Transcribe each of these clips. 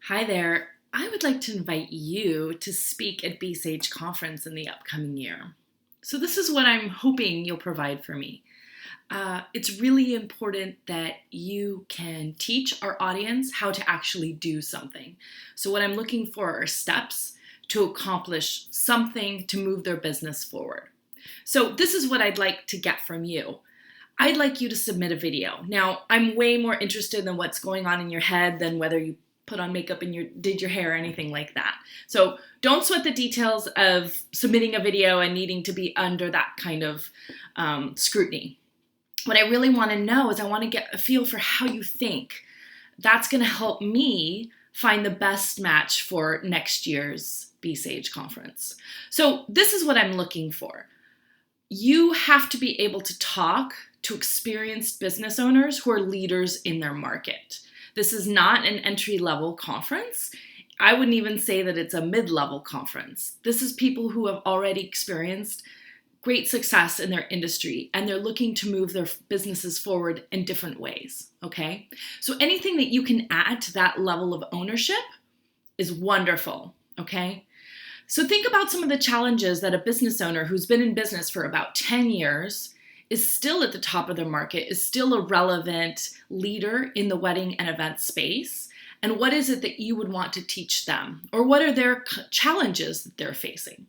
Hi there. I would like to invite you to speak at B-Sage Conference in the upcoming year. So this is what I'm hoping you'll provide for me. It's really important that you can teach our audience how to actually do something. So what I'm looking for are steps to accomplish something to move their business forward. So this is what I'd like to get from you. I'd like you to submit a video. Now, I'm way more interested in what's going on in your head than whether you put on makeup and did your hair or anything like that. So don't sweat the details of submitting a video and needing to be under that kind of scrutiny. What I really want to know is I want to get a feel for how you think. That's going to help me find the best match for next year's B-Sage conference. So this is what I'm looking for. You have to be able to talk to experienced business owners who are leaders in their market. This is not an entry-level conference. I wouldn't even say that it's a mid-level conference. This is people who have already experienced great success in their industry and they're looking to move their businesses forward in different ways, okay? So anything that you can add to that level of ownership is wonderful, okay? So think about some of the challenges that a business owner who's been in business for about 10 years is still at the top of their market, is still a relevant leader in the wedding and event space. And what is it that you would want to teach them? Or what are their challenges that they're facing?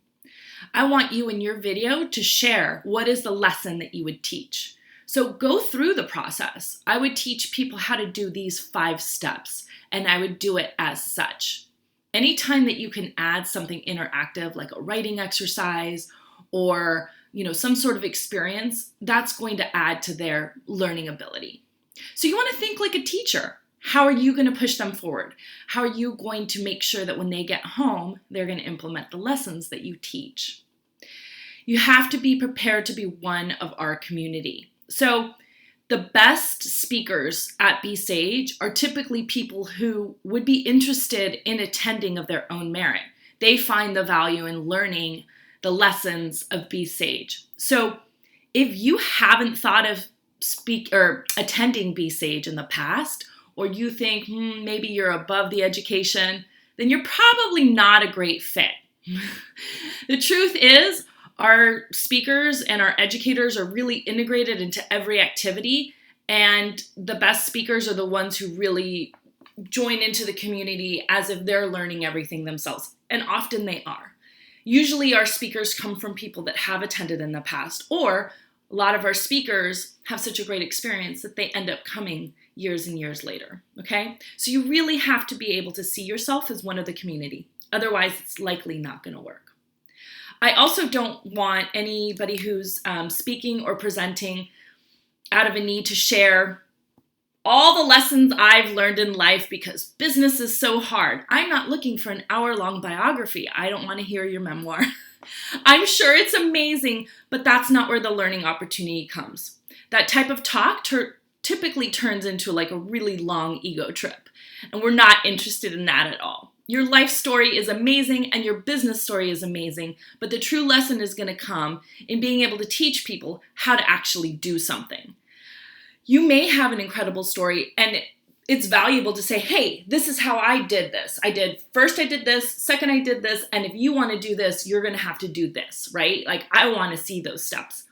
I want you in your video to share what is the lesson that you would teach. So go through the process. I would teach people how to do these 5 steps, and I would do it as such. Anytime that you can add something interactive like a writing exercise or some sort of experience, that's going to add to their learning ability. So you want to think like a teacher. How are you going to push them forward? How are you going to make sure that when they get home, they're going to implement the lessons that you teach? You have to be prepared to be one of our community. So the best speakers at B-Sage are typically people who would be interested in attending of their own merit. They find the value in learning the lessons of B-Sage. So if you haven't thought of attending B-Sage in the past, or you think maybe you're above the education, then you're probably not a great fit. The truth is, our speakers and our educators are really integrated into every activity, and the best speakers are the ones who really join into the community as if they're learning everything themselves, and often they are. Usually our speakers come from people that have attended in the past, or a lot of our speakers have such a great experience that they end up coming years and years later, okay? So you really have to be able to see yourself as one of the community. Otherwise, it's likely not going to work. I also don't want anybody who's speaking or presenting out of a need to share all the lessons I've learned in life because business is so hard. I'm not looking for an hour-long biography. I don't want to hear your memoir. I'm sure it's amazing, but that's not where the learning opportunity comes. That type of talk typically turns into like a really long ego trip, and we're not interested in that at all. Your life story is amazing and your business story is amazing, but the true lesson is going to come in being able to teach people how to actually do something. You may have an incredible story and it's valuable to say, hey, this is how I did this. First I did this, second I did this, and if you want to do this, you're going to have to do this, right? Like I want to see those steps.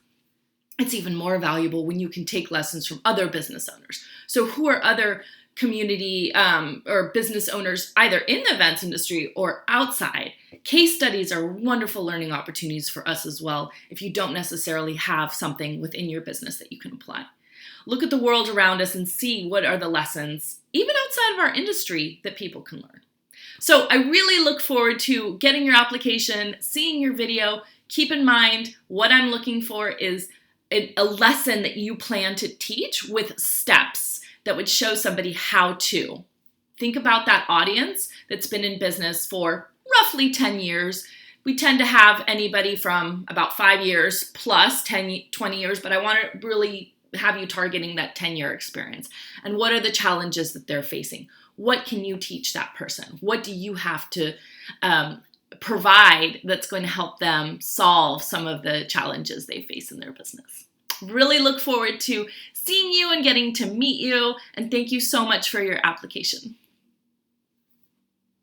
It's even more valuable when you can take lessons from other business owners. So who are other community or business owners either in the events industry or outside? Case studies are wonderful learning opportunities for us as well if you don't necessarily have something within your business that you can apply. Look at the world around us and see what are the lessons, even outside of our industry, that people can learn. So I really look forward to getting your application, seeing your video. Keep in mind, what I'm looking for is a lesson that you plan to teach with steps that would show somebody how to. Think about that audience that's been in business for roughly 10 years. We tend to have anybody from about 5 years plus 10, 20 years, but I want to really have you targeting that 10-year experience. And what are the challenges that they're facing? What can you teach that person? What do you have to provide that's going to help them solve some of the challenges they face in their business? Really look forward to seeing you and getting to meet you. And thank you so much for your application.